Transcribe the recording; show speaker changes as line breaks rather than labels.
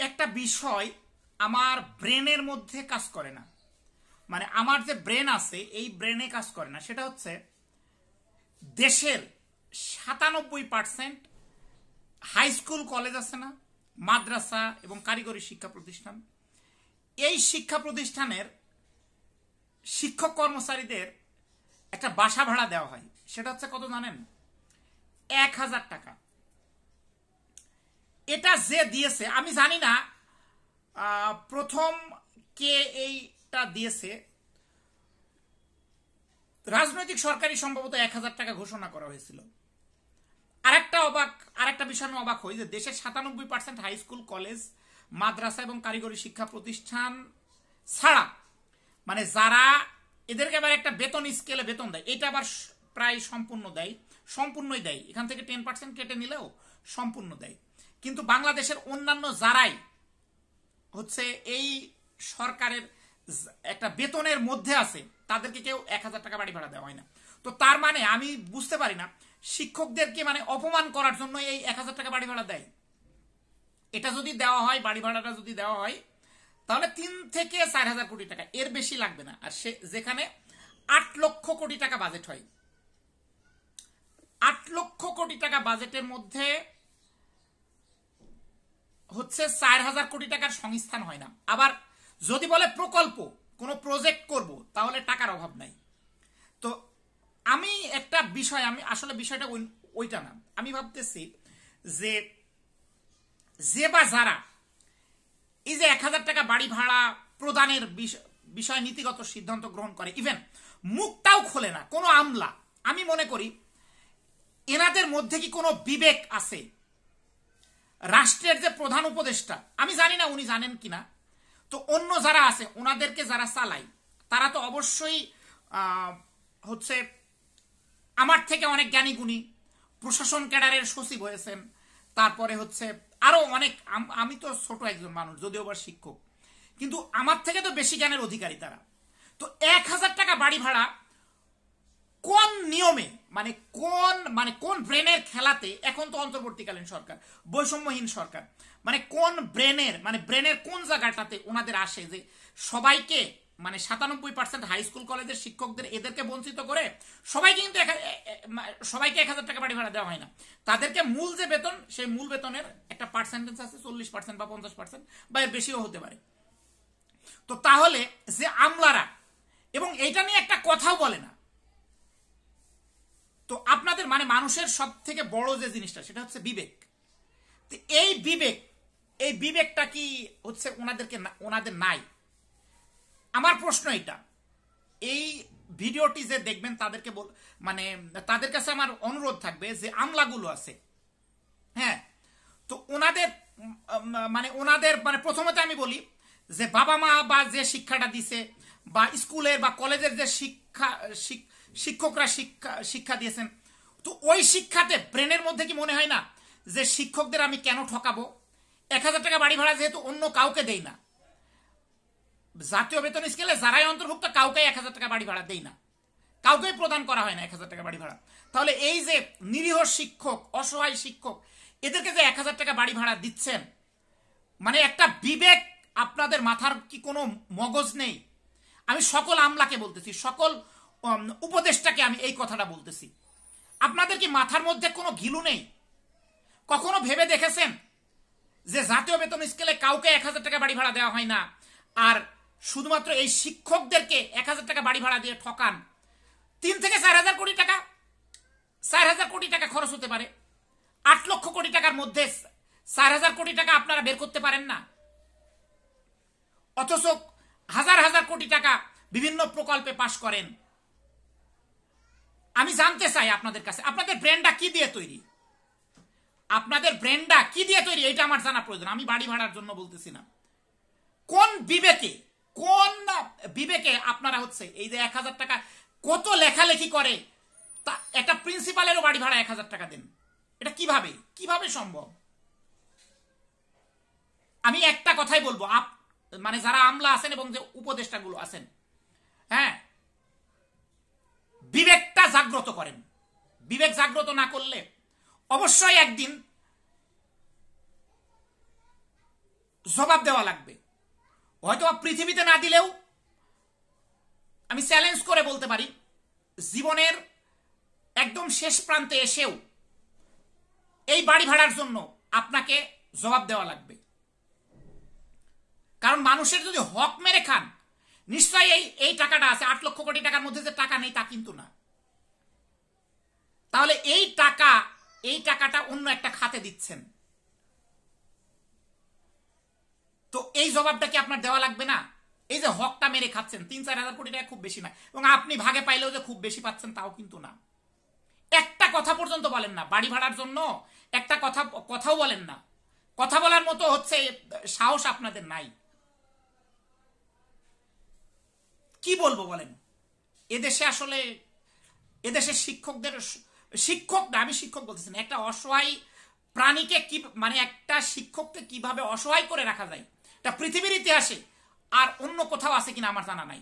একটা বিষয় আমার ব্রেনের মধ্যে কাজ করে না, মানে আমার যে ব্রেন আছে এই ব্রেনে কাজ করে না। সেটা হচ্ছে দেশের 97% হাই স্কুল কলেজ আছে না, মাদ্রাসা এবং কারিগরি শিক্ষা প্রতিষ্ঠান, এই শিক্ষা প্রতিষ্ঠানের শিক্ষক কর্মচারীদের একটা বাসা ভাড়া দেওয়া হয়। সেটা হচ্ছে কত জানেন? 1000 টাকা। এটা যে দিয়েছে আমি জানি না প্রথম কে এইটা দিয়েছে। রাজনৈতিক সরকারি সম্ভবত 1000 টাকা ঘোষণা করা হয়েছিল। আরেকটা বিষয় আমি অবাক হই যে দেশের 97% হাই স্কুল কলেজ মাদ্রাসা এবং কারিগরি শিক্ষা প্রতিষ্ঠান ছাড়া, মানে যারা এদেরকে আবার একটা বেতন স্কেলে বেতন দেয়, এটা আবার প্রায় সম্পূর্ণই দেয়। এখান থেকে 10% কেটে নিলেও সম্পূর্ণ দেয়। কিন্তু বাংলাদেশের অন্যান্য যারাই হচ্ছে এই সরকারের একটা বেতনের মধ্যে আছে তাদেরকে কেউ 1000 টাকা বাড়ি ভাড়া দেওয়া হয় না। তো তার মানে আমি বুঝতে পারি না শিক্ষকদেরকে মানে অপমান করার জন্য এই 1000 টাকা বাড়ি ভাড়া দেয়। এটা যদি দেওয়া হয়, বাড়ি ভাড়াটা যদি দেওয়া হয়, তাহলে 3 থেকে 4000 কোটি টাকা, এর বেশি লাগবে না। আর যেখানে 8 লক্ষ কোটি টাকা বাজেট হয়, 8 লক্ষ কোটি টাকা বাজেটের মধ্যে হচ্ছে 4000 কোটি টাকার সংস্থান হয় না। আবার যদি বলে প্রকল্প, কোনো প্রজেক্ট করব, তাহলে টাকার অভাব নাই। তো আমি একটা বিষয়, আমি আসলে বিষয়টা ওইটা না, আমি ভাবতেছি যে বা যারা এই যে 1000 টাকা বাড়ি ভাড়া প্রদানের বিষয় নীতিগত সিদ্ধান্ত গ্রহণ করে, ইভেন মুখটাও খোলে না কোনো আমলা, আমি মনে করি এনাদের মধ্যে কি কোনো বিবেক আছে? রাষ্ট্রের যে প্রধান উপদেষ্টা, আমি জানি না উনি জানেন কিনা, তো অন্য যারা আছে ওনাদেরকে যারা চালায় তারা তো অবশ্যই হচ্ছে আমার থেকে অনেক জ্ঞানী গুণী, প্রশাসন ক্যাডারের সচিব হয়েছেন, তারপরে হচ্ছে আরো অনেক, আমি তো ছোট একজন মানুষ যদিও বা শিক্ষক, কিন্তু আমার থেকে তো বেশি জ্ঞানের অধিকারী তারা। তো 1000 টাকা বাড়ি ভাড়া কোন নিয়মে, মানে কোন ব্রেনের খেলাতে, এখন তো অন্তর্বর্তীকালীন সরকার, বৈষম্যহীন সরকার, মানে কোন ব্রেনের কোন জায়গাটাতে ওনাদের আসে যে সবাইকে, মানে 97% হাই স্কুল কলেজের শিক্ষকদের এদেরকে বঞ্চিত করে সবাইকে 1000 টাকা বাড়ি ভাড়া দেওয়া হয় না। তাদেরকে মূল যে বেতন, সেই মূল বেতনের একটা পার্সেন্টেজ আছে, 40% বা 50% বা এর বেশিও হতে পারে। তো তাহলে যে আমলারা, এবং এইটা নিয়ে একটা কথাও বলে না, তো আপনাদের মানে মানুষের সব থেকে বড় যে জিনিসটা সেটা হচ্ছে বিবেক। এই বিবেকটা কি হচ্ছে ওনাদের নাই? আমার প্রশ্ন এটা। এই ভিডিওটি যে দেখবেন তাদেরকে মানে তাদের কাছে আমার অনুরোধ থাকবে যে আমলাগুলো আছে, হ্যাঁ, তো ওনাদের মানে প্রথমত আমি বলি যে বাবা মা বা যে শিক্ষাটা দিছে, বা স্কুলের বা কলেজের যে শিক্ষকরা শিক্ষা দিয়েছেন, তো ওই শিক্ষাতে ব্রেনের মধ্যে কি মনে হয় না যে শিক্ষকদের আমি কেন ঠকাবো? 1000 টাকা বাড়ি ভাড়া যেহেতু অন্য কাউকে দেই না, জাতীয় বেতন স্কেলে যারাই অন্তর্ভুক্ত কাউকে 1000 টাকা বাড়ি ভাড়া দেই না, কাউকেই প্রদান করা হয় না 1000 টাকা বাড়ি ভাড়া। তাহলে এই যে নিরীহ শিক্ষক, অসহায় শিক্ষক, এদেরকে যে 1000 টাকা বাড়ি ভাড়া দিচ্ছেন, মানে একটা বিবেক আপনাদের মাথার কি কোনো মগজ নেই? আমি সকল আমলাকে বলতেছি, সকল উপদেষ্টাকে আমি এই কথাটা বলতেছি, আপনাদের কি মাথার মধ্যে কোনো ঘিলু নেই? কখনো ভেবে দেখেছেন যে জাতীয় বেতন স্কেলে কাউকে 1000 টাকা বাড়ি ভাড়া দেওয়া হয় না, আর শুধুমাত্র এই শিক্ষকদেরকে 1000 টাকা বাড়ি ভাড়া দিয়ে ঠকান? 3 থেকে 4000 কোটি টাকা, 4000 কোটি টাকা খরচ হতে পারে। 8 লক্ষ কোটি টাকার মধ্যে 4000 কোটি টাকা আপনারা বের করতে পারেন না, অথচ হাজার হাজার কোটি টাকা বিভিন্ন প্রকল্পে পাশ করেন। আমি জানতে চাই আপনাদের কাছে, আপনাদের ব্র্যান্ডটা কি দিয়ে তৈরি? আপনাদের ব্র্যান্ডটা কি দিয়ে তৈরি এটা আমার জানা প্রয়োজন। আমি বাড়ি ভাড়ার জন্য বলতেছি না। কোন বিবেকে আপনারা হচ্ছে এই যে 1000 টাকা, কত লেখালেখি করে, তা একটা প্রিন্সিপালেরও বাড়ি ভাড়া 1000 টাকা দেন? এটা কিভাবে সম্ভব? আমি একটা কথাই বলবো, মানে যারা আমলা আছেন এবং যে উপদেষ্টাগুলো আছেন, হ্যাঁ, বিবেকটা জাগ্রত করেন। বিবেক জাগ্রত না করলে অবশ্যই একদিন জবাব দেওয়া লাগবে। হয়তো পৃথিবীতে না দিলেও আমি চ্যালেঞ্জ করে বলতে পারি জীবনের একদম শেষ প্রান্তে এসেও এই বাড়ি ভাড়ার জন্য আপনাকে জবাব দেওয়া লাগবে। কারণ মানুষের যদি হক মেরে খান, নিশ্চয়ই এই টাকাটা আছে, 8 লক্ষ কোটি টাকার মধ্যে যে টাকা নেই তা কিন্তু না। তাহলে এই টাকাটা অন্য একটা খাতে দিচ্ছেন, তো এই জবাবটা কি আপনার দেওয়া লাগবে না? এই যে হকটা মেরে খাচ্ছেন, 3-4 হাজার কোটি টাকা খুব বেশি না, এবং আপনি ভাগে পাইলেও যে খুব বেশি পাচ্ছেন তাও কিন্তু না। একটা কথা পর্যন্ত বলেন না বাড়ি ভাড়ার জন্য, একটা কথাও বলেন না। কথা বলার মতো হচ্ছে সাহস আপনাদের নাই। কি বলবো বলেন? এদেশে আসলে এদেশের শিক্ষক না, আমি শিক্ষক বলতেছি না, একটা অসহায় প্রাণীকে কি মানে একটা শিক্ষককে কিভাবে অসহায় করে রাখা যায় এটা পৃথিবীর ইতিহাসে আর অন্য কোথাও আছে কিনা আমার জানা নাই।